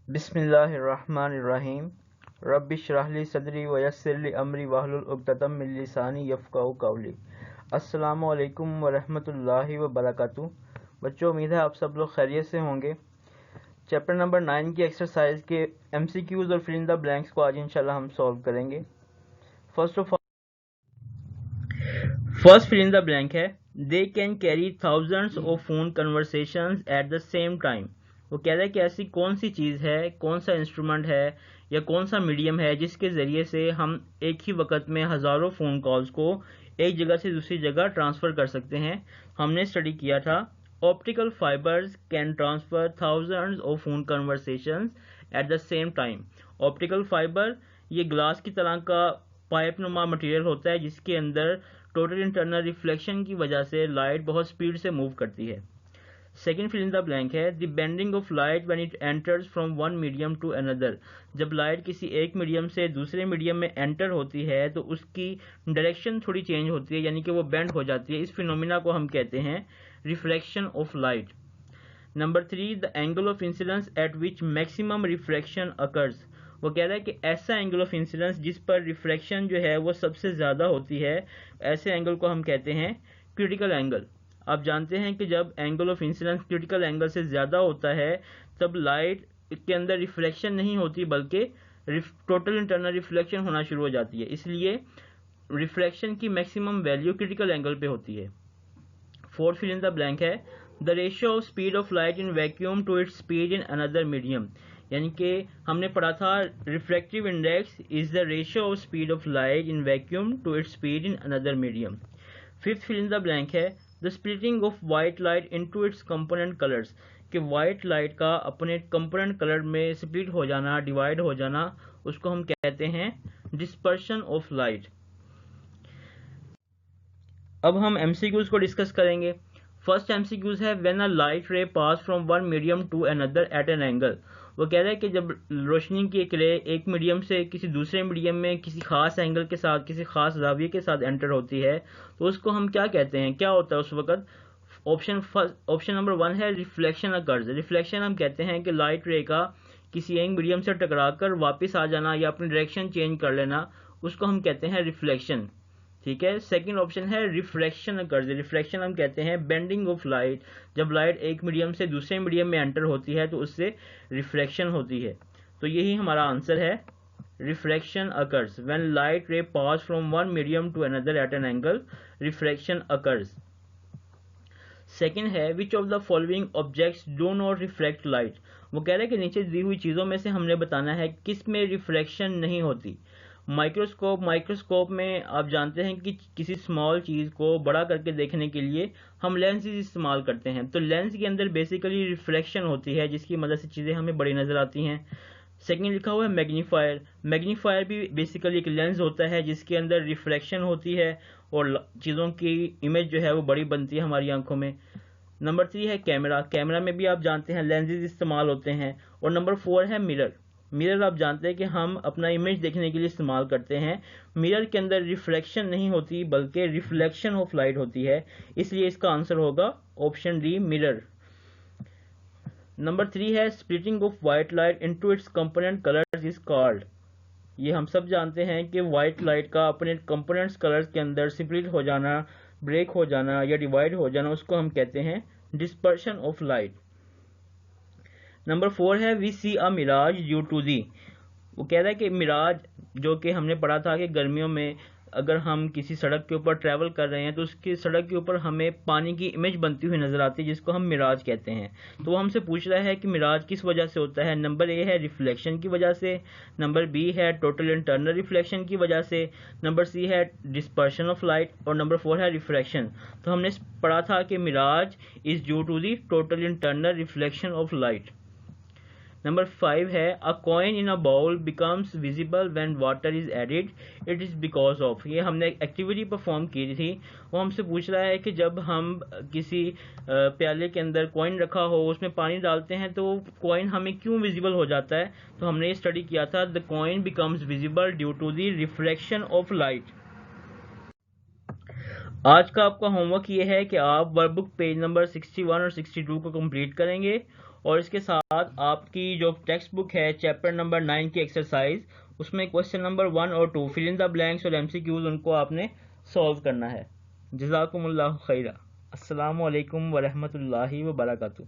بسم اللہ الرحمن الرحیم رب اشرح لی صدری ویسر لی امری واحلل عقدۃ من لسانی یفقہوا قولی۔ السلام علیکم ورحمۃ اللہ وبرکاتہ۔ بچوں، امید ہے آپ سب لوگ خیریت سے ہوں گے۔ چیپٹر نمبر 9 کی ایکسرسائز کے ایم سی کیوز اور فل ان دا بلینکس کو آج انشاءاللہ ہم سولو کریں گے۔ First full in the blank ہے they can carry thousands of phone conversations at the same time. وہ کہہ رہا ہے کہ ایسی کون سی چیز ہے، کون سا انسٹرومنٹ ہے یا کون سا میڈیم ہے جس کے ذریعے سے ہم ایک ہی وقت میں ہزاروں فون کالز کو ایک جگہ سے دوسری جگہ ٹرانسفر کر سکتے ہیں۔ ہم نے اسٹڈی کیا تھا optical fibres can transfer thousands of phone conversations at the same time. Optical fibre یہ گلاس کی طرح کا پائپ نما مٹیریل ہوتا ہے جس کے اندر ٹوٹل انٹرنل ریفلیکشن کی وجہ سے لائٹ بہت سپیڈ سے موو کرتی ہے۔ Second full in the blank ہے the bending of light when it enters from one medium to another. جب لائٹ کسی ایک میڈیم سے دوسرے میڈیم میں انٹر ہوتی ہے تو اس کی ڈائریکشن تھوڑی چینج ہوتی ہے، یعنی کہ وہ بینڈ ہو جاتی ہے۔ اس فینومینا کو ہم کہتے ہیں reflection of light. Number 3 the angle of incidence at which maximum refraction occurs. وہ کہہ رہا ہے کہ ایسا اینگل آف انسیڈنس جس پر ریفریکشن جو ہے وہ سب سے زیادہ ہوتی ہے، ایسے اینگل کو ہم کہتے ہیں کریٹیکل اینگل۔ آپ جانتے ہیں کہ جب angle of incidence critical angle سے زیادہ ہوتا ہے تب لائٹ کے اندر ریفلیکشن نہیں ہوتی بلکہ ٹوٹل انٹرنل ریفلیکشن ہونا شروع ہو جاتی ہے، اس لیے ریفلیکشن کی میکسیمم ویلیو کریٹیکل اینگل پہ ہوتی ہے۔ Fourth full in the blank ہے the ratio of speed of light in vacuum to its speed in another medium, یعنی کہ ہم نے پڑھا تھا refractive index is the ratio of speed of light in vacuum to its speed in another medium. Fifth fill in the blank ہے the splitting of white light into its component colours, کہ white light کا اپنے component colour میں split ہو جانا، divide ہو جانا، اس کو ہم کہتے ہیں ڈسپرشن آف لائٹ۔ اب ہم ایم سی کیوز کو ڈسکس کریں گے۔ فرسٹ ایم سی کیوز ہے when a light ray pass from one medium to another at an angle. وہ کہہ رہا ہے کہ جب روشنی کی ایک رے ایک میڈیم سے کسی دوسرے میڈیم میں کسی خاص اینگل کے ساتھ، کسی خاص زاویے کے ساتھ انٹر ہوتی ہے تو اس کو ہم کیا کہتے ہیں، کیا ہوتا ہے اس وقت؟ آپشن نمبر 1 ہے ریفلیکشن اکرز۔ ریفلیکشن ہم کہتے ہیں کہ لائٹ رے کا کسی ایک میڈیم سے ٹکرا کر واپس آ جانا یا اپنی ڈائریکشن چینج کر لینا، اس کو ہم کہتے ہیں ریفلیکشن۔ ٹھیک ہے، سیکنڈ آپشن ہے ریفریکشن اکرز۔ ریفریکشن ہم کہتے ہیں بینڈنگ آف لائٹ، جب لائٹ ایک میڈیم سے دوسرے میڈیم میں انٹر ہوتی ہے تو اس سے ریفریکشن ہوتی ہے۔ تو یہی ہمارا آنسر ہے refraction occurs when light ray pass from one medium to another at an angle, refraction occurs. Second ہے which of the following objects do not reflect light. وہ کہہ رہے ہیں کہ نیچے دی ہوئی چیزوں میں سے ہم نے بتانا ہے کس میں ریفلیکشن نہیں ہوتی۔ مائکروسکوپ میں آپ جانتے ہیں کہ کسی اسمال چیز کو بڑا کر کے دیکھنے کے لیے ہم لینسز استعمال کرتے ہیں، تو لینس کے اندر بیسیکلی ریفلیکشن ہوتی ہے جس کی مدد سے چیزیں ہمیں بڑی نظر آتی ہیں۔ سیکنڈ لکھا ہوا ہے میگنیفائر۔ میگنیفائر بھی بیسیکلی ایک لینس ہوتا ہے جس کے اندر ریفلیکشن ہوتی ہے اور چیزوں کی امیج جو ہے وہ بڑی بنتی ہے ہماری آنکھوں میں۔ نمبر 3 ہے کیمرہ۔ کیمرہ میں بھی آپ جانتے ہیں لینسز استعمال ہوتے ہیں۔ اور نمبر 4 ہے مرر۔ مرر آپ جانتے ہیں کہ ہم اپنا امیج دیکھنے کے لیے استعمال کرتے ہیں۔ مرر کے اندر ریفلیکشن نہیں ہوتی بلکہ ریفلیکشن آف لائٹ ہوتی ہے، اس لیے اس کا آنسر ہوگا آپشن ڈی مرر۔ نمبر 3 ہے splitting of white light into its component colours is called. یہ ہم سب جانتے ہیں کہ وائٹ لائٹ کا اپنے کمپوننٹس کلرز کے اندر سپلٹ ہو جانا، بریک ہو جانا یا ڈیوائڈ ہو جانا، اس کو ہم کہتے ہیں ڈسپرشن آف لائٹ۔ نمبر 4 ہے وی سی اے میراج ڈیو ٹو دی۔ وہ کہہ رہا ہے کہ میراج، جو کہ ہم نے پڑھا تھا کہ گرمیوں میں اگر ہم کسی سڑک کے اوپر ٹریول کر رہے ہیں تو اس کی سڑک کے اوپر ہمیں پانی کی امیج بنتی ہوئی نظر آتی ہے جس کو ہم میراج کہتے ہیں۔ تو وہ ہم سے پوچھ رہا ہے کہ میراج کس وجہ سے ہوتا ہے۔ نمبر اے ہے ریفلیکشن کی وجہ سے، نمبر بی ہے ٹوٹل انٹرنل ریفلیکشن کی وجہ سے، نمبر سی ہے ڈسپرشن آف لائٹ اور نمبر 4 ہے ریفریکشن۔ تو ہم نے پڑھا تھا کہ mirage is due to the total internal reflection of light. Number 5 ہے a coin in a bowl becomes visible when water is added, it is because of۔ یہ ہم نے ایک ایکٹیویٹی پرفارم کی تھی، وہ ہم سے پوچھ رہا ہے کہ جب ہم کسی پیالے کے اندر کوئن رکھا ہو، اس میں پانی ڈالتے ہیں تو کوئن ہمیں کیوں ویزیبل ہو جاتا ہے۔ تو ہم نے یہ اسٹڈی کیا تھا the coin becomes visible due to the reflection of light۔ آج کا آپ کا ہوم ورک یہ ہے کہ آپ ورک بک پیج نمبر 61 اور 62 کو کمپلیٹ کریں گے اور اس کے ساتھ آپ کی جو ٹیکسٹ بک ہے چیپٹر نمبر 9 کی ایکسرسائز، اس میں کوشچن نمبر 1 اور 2 فل ان دا بلینکس اور ایم سی کیوز ان کو آپ نے سالو کرنا ہے. جزاکم اللہ خیرہ. السلام علیکم ورحمۃ اللہ وبرکاتہ.